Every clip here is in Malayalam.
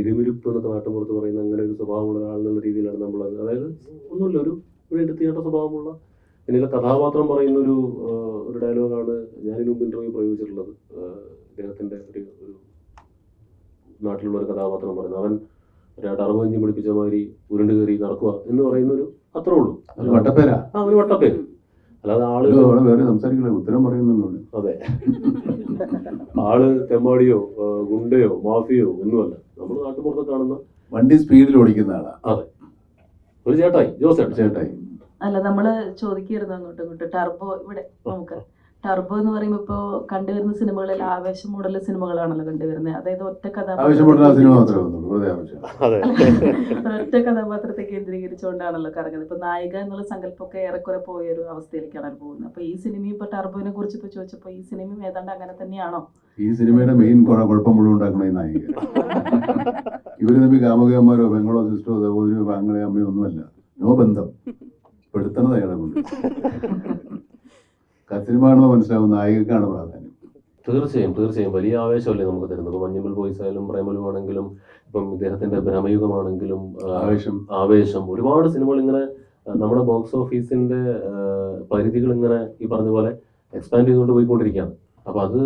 പിരിമിരിപ്പ് എന്നൊക്കെ നാട്ടുമ്പുറത്ത് പറയുന്ന അങ്ങനെ ഒരു സ്വഭാവമുള്ള ഒരാളെന്നുള്ള രീതിയിലാണ് നമ്മൾ, അതായത് ഒന്നുമില്ല, ഒരു തീയേറ്റർ സ്വഭാവമുള്ള എന്നിലെ കഥാപാത്രം പറയുന്ന ഒരു ഡയലോഗാണ് ഞാനിന് മുമ്പ് ഇന്റർവ്യൂ പ്രയോഗിച്ചിട്ടുള്ളത്. ഇദ്ദേഹത്തിന്റെ ഒരു നാട്ടിലുള്ള ഒരു കഥാപാത്രം പറയുന്നത്, അവൻ ഒരു ടർബോ പിടിപ്പിച്ച മാതിരി ഉരുണ്ട് കയറി നടക്കുക എന്ന് പറയുന്ന ഒരു അത്രേ ഉള്ളൂ. വട്ടപ്പേരാ, ഒരു വട്ടപ്പേര്. അല്ലാതെ വേറെ സംസാരിക്കില്ല, ഉത്തരം പറയുന്നുള്ളൂ. അതെ, ആള് തെമ്മാടിയോ ഗുണ്ടയോ മാഫിയോ ഒന്നുമല്ല. നമ്മൾ നാട്ടുപുറത്ത് കാണുന്ന വണ്ടി സ്പീഡിൽ ഓടിക്കുന്ന ആളാ. അതെ, ഒരു ചേട്ടായി, ജോസ് ചേട്ടായി. അല്ല, നമ്മള് ചോദിക്കരുത് അങ്ങോട്ടും ടർബോ. ഇവിടെ നമുക്ക് ടർബോ എന്ന് പറയുമ്പോ ഇപ്പൊ കണ്ടുവരുന്ന സിനിമകളിൽ ആവേശം മോഡൽ സിനിമകളാണല്ലോ കണ്ടുവരുന്നത്. അതായത് ഒറ്റ കഥാപാത്രത്തെ കേന്ദ്രീകരിച്ചുകൊണ്ടാണല്ലോ കറങ്ങുന്നത്. ഇപ്പൊ നായിക എന്നുള്ള സങ്കല്പമൊക്കെ ഏറെക്കുറെ പോയൊരു അവസ്ഥയിലേക്കാണ് പോകുന്നത്. അപ്പൊ ഈ സിനിമയും ഇപ്പൊ ടർബോനെ കുറിച്ച് ഇപ്പൊ ചോദിച്ചപ്പോ ഈ സിനിമയും ഏതാണ്ട് അങ്ങനെ തന്നെയാണോ? ഈ സിനിമയുടെ മെയിൻ കുഴപ്പം മുഴുവൻ ഉണ്ടാക്കുന്ന ഈ നായിക. ഇവര് തമ്മിൽ കാമുകന്മാരോ പെങ്ങളോ സിസ്റ്ററോ സഹോദരിയോ പാങ്ങളെ അമ്മയോ ഒന്നുമല്ല, നോ ബന്ധം. പെടുത്തുന്നത് അയാളെ കൊണ്ട്. സിനിമ കാണുമ്പോൾ മനസ്സിലാവും നായികക്കാണ് പ്രാധാന്യം. തീർച്ചയായും വലിയ ആവേശമല്ലേ നമുക്ക് തരുന്നത്. ഇപ്പൊ മഞ്ഞുമൽ ബോയ്സ് ആയാലും പ്രേമലു ആണെങ്കിലും ഇപ്പം ഇദ്ദേഹത്തിന്റെ ഭ്രമയുഗമാണെങ്കിലും ആവേശം, ഒരുപാട് സിനിമകൾ ഇങ്ങനെ നമ്മുടെ ബോക്സ് ഓഫീസിന്റെ പരിധികൾ ഇങ്ങനെ ഈ പറഞ്ഞ പോലെ എക്സ്പാൻഡ് ചെയ്തുകൊണ്ട് പോയിക്കൊണ്ടിരിക്കുകയാണ്. അപ്പൊ അത്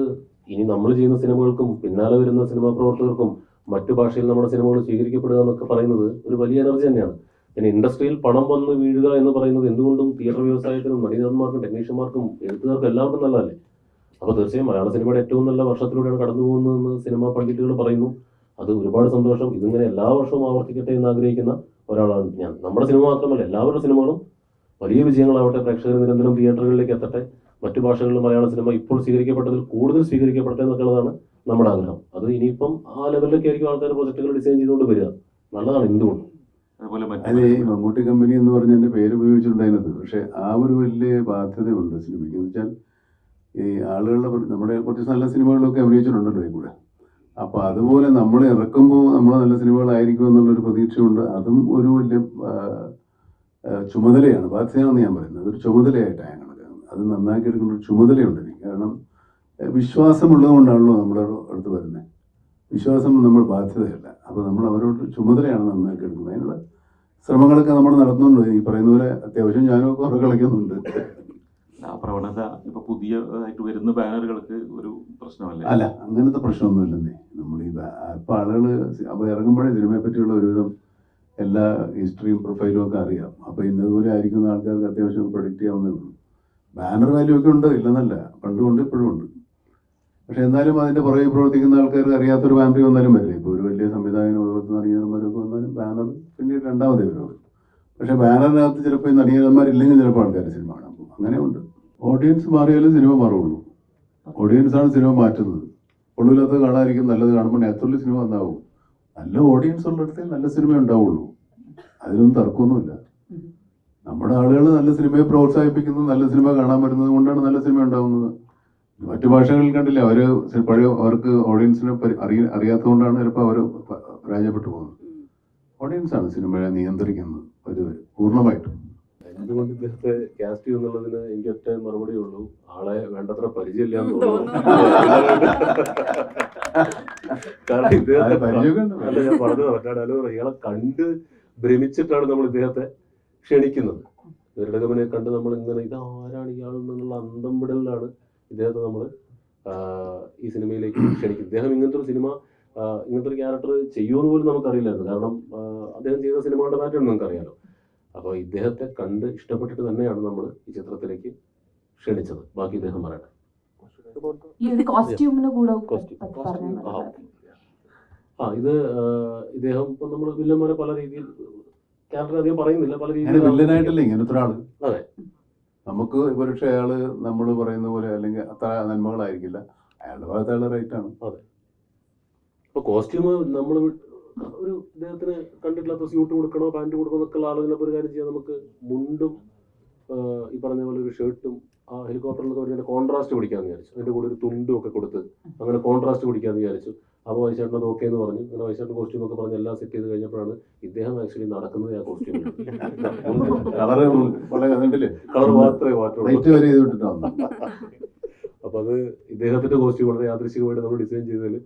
ഇനി നമ്മൾ ചെയ്യുന്ന സിനിമകൾക്കും പിന്നാലെ വരുന്ന സിനിമാ പ്രവർത്തകർക്കും മറ്റു ഭാഷയിൽ നമ്മുടെ സിനിമകൾ സ്വീകരിക്കപ്പെടുക എന്നൊക്കെ പറയുന്നത് ഒരു വലിയ എനർജി തന്നെയാണ്. പിന്നെ ഇൻഡസ്ട്രിയിൽ പണം വന്ന് വീഴുക എന്ന് പറയുന്നത് എന്തുകൊണ്ടും തിയേറ്റർ വ്യവസായത്തിനും നടീനടന്മാർക്കും ടെക്നീഷ്യന്മാർക്കും എഴുത്തുകാർക്കും എല്ലാവർക്കും നല്ലതല്ലേ. അപ്പോൾ തീർച്ചയായും മലയാള സിനിമയുടെ ഏറ്റവും നല്ല വർഷത്തിലൂടെയാണ് കടന്നു പോകുന്നതെന്ന് സിനിമാ പണ്ഡിറ്റുകൾ പറയുന്നു. അത് ഒരുപാട് സന്തോഷം. ഇതിങ്ങനെ എല്ലാ വർഷവും ആവർത്തിക്കട്ടെ എന്ന് ആഗ്രഹിക്കുന്ന ഒരാളാണ് ഞാൻ. നമ്മുടെ സിനിമ മാത്രമല്ല, എല്ലാവരുടെ സിനിമകളും വലിയ വിജയങ്ങളാവട്ടെ, പ്രേക്ഷകർ നിരന്തരം തിയേറ്ററുകളിലേക്ക് എത്തട്ടെ, മറ്റു ഭാഷകളിലും മലയാള സിനിമ ഇപ്പോൾ സ്വീകരിക്കപ്പെട്ടതിൽ കൂടുതൽ സ്വീകരിക്കപ്പെടട്ടെ എന്നൊക്കെയുള്ളതാണ് നമ്മുടെ ആഗ്രഹം. അത് ഇനിയിപ്പം ആ ലെവലിലൊക്കെ ആയിരിക്കും ആൾക്കാർ പ്രൊജക്ടുകൾ ഡിസൈൻ ചെയ്തുകൊണ്ട് വരിക. നല്ലതാണ് എന്തുകൊണ്ട്. അതെ, മമ്മൂട്ടി കമ്പനി എന്ന് പറഞ്ഞ എൻ്റെ പേര് ഉപയോഗിച്ചിട്ടുണ്ടായിരുന്നത്. പക്ഷെ ആ ഒരു വലിയ ബാധ്യതയുണ്ട് സിനിമയ്ക്ക്. എന്ന് വെച്ചാൽ ഈ ആളുകളുടെ നമ്മുടെ കുറച്ച് നല്ല സിനിമകളിലൊക്കെ അഭിനയിച്ചിട്ടുണ്ടല്ലോ ഈ കൂടെ. അപ്പോൾ അതുപോലെ നമ്മൾ ഇറക്കുമ്പോൾ നമ്മൾ നല്ല സിനിമകളായിരിക്കും എന്നുള്ളൊരു പ്രതീക്ഷയുണ്ട്. അതും ഒരു വലിയ ചുമതലയാണ്, ബാധ്യതയാണെന്ന് ഞാൻ പറയുന്നത്. അതൊരു ചുമതലയായിട്ടാണ് ഞാൻ കണക്കാക്കുന്നത്. അത് നന്നാക്കി എടുക്കേണ്ട ഒരു ചുമതലയുണ്ട് എനിക്ക്. കാരണം വിശ്വാസമുള്ളത് കൊണ്ടാണല്ലോ നമ്മുടെ അടുത്ത് വരുന്നത്. വിശ്വാസം നമ്മൾ ബാധ്യതയല്ല. അപ്പോൾ നമ്മൾ അവരോട് ചുമതലയാണ് നന്നാക്കി എടുക്കുന്നത്. അതിനുള്ള ശ്രമങ്ങളൊക്കെ നമ്മൾ നടത്തുന്നുണ്ട്. ഈ പറയുന്ന പോലെ അത്യാവശ്യം ഞാനും ഒക്കെ കളിക്കുന്നുണ്ട്. ആ പ്രവണത ഇപ്പൊ പുതിയതായിട്ട് വരുന്ന ബാനറുകൾക്ക് ഒരു പ്രശ്നമല്ല. അല്ല, അങ്ങനത്തെ പ്രശ്നമൊന്നുമില്ലെന്നേ. നമ്മൾ ഈ ഇപ്പൊ ആളുകൾ അപ്പോൾ ഇറങ്ങുമ്പോഴേ സിനിമയെ പറ്റിയുള്ള ഒരുവിധം എല്ലാ ഹിസ്റ്ററിയും പ്രൊഫൈലും ഒക്കെ അറിയാം. അപ്പോൾ ഇന്നതുപോലെ ആയിരിക്കുന്ന ആൾക്കാർക്ക് അത്യാവശ്യം പ്രൊഡിക്റ്റ് ചെയ്യാവുന്നേ ഉള്ളൂ. ബാനർ വാല്യൂ ഒക്കെ ഉണ്ട്, ഇല്ലെന്നല്ല, പണ്ടുമുണ്ട് ഇപ്പോഴും ഉണ്ട്. പക്ഷെ എന്നാലും അതിന്റെ പുറകെ പ്രവർത്തിക്കുന്ന ആൾക്കാർക്ക് അറിയാത്തൊരു ബാനർ വന്നാലും വരില്ല. ഇപ്പോൾ ഒരു വലിയ സംവിധായകനും അതുപോലത്തെ നടീനന്മാരൊക്കെ വന്നാലും ബാനർ പിന്നീട് രണ്ടാമതേ വരുള്ളൂ. പക്ഷെ ബാനറിനകത്ത് ചിലപ്പോൾ ഈ നടീനന്മാരില്ലെങ്കിൽ ചിലപ്പോൾ ആൾക്കാർ സിനിമ കാണാൻ പോകും. അങ്ങനെ ഉണ്ട്. ഓഡിയൻസ് മാറിയാലും സിനിമ മാറുള്ളൂ. ഓഡിയൻസാണ് സിനിമ മാറ്റുന്നത്. കൊള്ളില്ലാത്തത് കാണാതിരിക്കും, നല്ലത് കാണുമ്പോൾ നേരത്തുള്ള സിനിമ നന്നാവും. നല്ല ഓഡിയൻസ് ഉള്ളിടത്തേ നല്ല സിനിമ ഉണ്ടാവുള്ളൂ. അതിനൊന്നും തർക്കമൊന്നുമില്ല. നമ്മുടെ ആളുകൾ നല്ല സിനിമയെ പ്രോത്സാഹിപ്പിക്കുന്നു, നല്ല സിനിമ കാണാൻ വരുന്നത് കൊണ്ടാണ് നല്ല സിനിമ ഉണ്ടാവുന്നത്. മറ്റു ഭാഷകളിൽ കണ്ടില്ല, അവർക്ക് ഓഡിയൻസിനെ അറിയാത്തത് കൊണ്ടാണ് ചിലപ്പോൾ അവർ പരാജയപ്പെട്ടു പോകുന്നത്. ഓഡിയൻസാണ് സിനിമയെ നിയന്ത്രിക്കുന്നത് ഒരു പൂർണ്ണമായിട്ടും. എന്തുകൊണ്ട് ഇദ്ദേഹത്തെ കാസ്റ്റ് ചെയ്യുന്നുള്ളതിന് എനിക്ക് ഒറ്റ മറുപടി ഉള്ളൂ, ആളെ വേണ്ടത്ര പരിചയമില്ലാന്ന് തോന്നുന്നു. കാരണം ഇദ്ദേഹത്തെ ഞാൻ പറഞ്ഞത് മറ്റാടല്ലോ, ഇയാളെ കണ്ട് ഭ്രമിച്ചിട്ടാണ് നമ്മൾ ഇദ്ദേഹത്തെ ക്ഷണിക്കുന്നത്. ഇവരുടെ ഗമനെ കണ്ട് നമ്മൾ ഇങ്ങനെ ഇതാരാണ് ഇയാളെന്നുള്ള അന്തം വിടലിലാണ് ഇദ്ദേഹത്തെ നമ്മൾ ഈ സിനിമയിലേക്ക് ക്ഷണിക്കുന്നത്. ഇദ്ദേഹം ഇങ്ങനത്തെ ഒരു സിനിമ, ഇങ്ങനത്തെ ഒരു ക്യാരക്ടർ ചെയ്യുമെന്ന് പോലും നമുക്കറിയില്ലായിരുന്നു. കാരണം അദ്ദേഹം ചെയ്ത സിനിമകളുടെ പാറ്റേൺ നമുക്കറിയാലോ. അപ്പോൾ ഇദ്ദേഹത്തെ കണ്ട് ഇഷ്ടപ്പെട്ടിട്ട് തന്നെയാണ് നമ്മൾ ഈ ചിത്രത്തിലേക്ക് ക്ഷണിച്ചത്. ബാക്കി ഇദ്ദേഹം പറയട്ടെ. ഇത് ഇദ്ദേഹം ഇപ്പം നമ്മൾ വില്ലന്മാരെ പല രീതിയിൽ ക്യാരക്ടർ അധികം പറയുന്നില്ല, പല രീതിയിൽ വില്ലനായിട്ടല്ലേ ഇങ്ങനത്തെ ഒരാള്. അതെ, നമുക്ക് ഒരുപക്ഷെ അയാള് നമ്മൾ പറയുന്ന പോലെ അല്ലെങ്കിൽ അത്ര നന്മകളായിരിക്കില്ല, അയാളുടെ ഭാഗത്ത് അയാളുടെ റൈറ്റാണ്. അതെ. ഇപ്പൊ കോസ്റ്റ്യൂം നമ്മൾ ഒരു ഇദ്ദേഹത്തിന് കണ്ടിട്ടില്ലാത്ത സ്യൂട്ട് കൊടുക്കണോ പാൻറ് കൊടുക്കണോ എന്നൊക്കെയുള്ള ആളുകളെ ഒരു കാര്യം ചെയ്യാൻ നമുക്ക് മുണ്ടും ഈ പറഞ്ഞ പോലെ ഒരു ഷർട്ടും ആ ഹെലികോപ്റ്ററിലൊക്കെ വരുന്നതിന്റെ കോൺട്രാസ്റ്റ് പിടിക്കാമെന്ന് വിചാരിച്ചു. അതിന്റെ കൂടെ ഒരു തുണ്ടും ഒക്കെ കൊടുത്ത് അങ്ങനെ കോൺട്രാസ്റ്റ് പിടിക്കാമെന്ന് വിചാരിച്ചു. അപ്പോൾ വൈശാട്ടിനത് ഓക്കെ എന്ന് പറഞ്ഞു. അങ്ങനെ വൈശാട്ടിന് കോസ്റ്റ്യൂം ഒക്കെ പറഞ്ഞ് എല്ലാം സെറ്റ് ചെയ്ത് കഴിഞ്ഞപ്പോഴാണ് ഇദ്ദേഹം ആക്ച്വലി നടക്കുന്നത് ആ കോസ്റ്റ്യൂമിൽ. കളർ മാത്രമേ മാറ്റുള്ളൂ. അപ്പൊ അത് ഇദ്ദേഹത്തിന്റെ കോസ്റ്റ്യൂം വളരെ യാദൃശികമായിട്ട് നമ്മൾ ഡിസൈൻ ചെയ്തതിൽ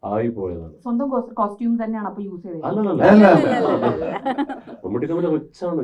ആയിപ്പോയതാണ്. സ്വന്തം കോസ്റ്റ്യൂം തന്നെയാണ് അപ്പൊ യൂസ് ചെയ്തത്? അല്ലല്ല അല്ല, മമ്മൂട്ടി കമ്പനി റിച്ചാണ്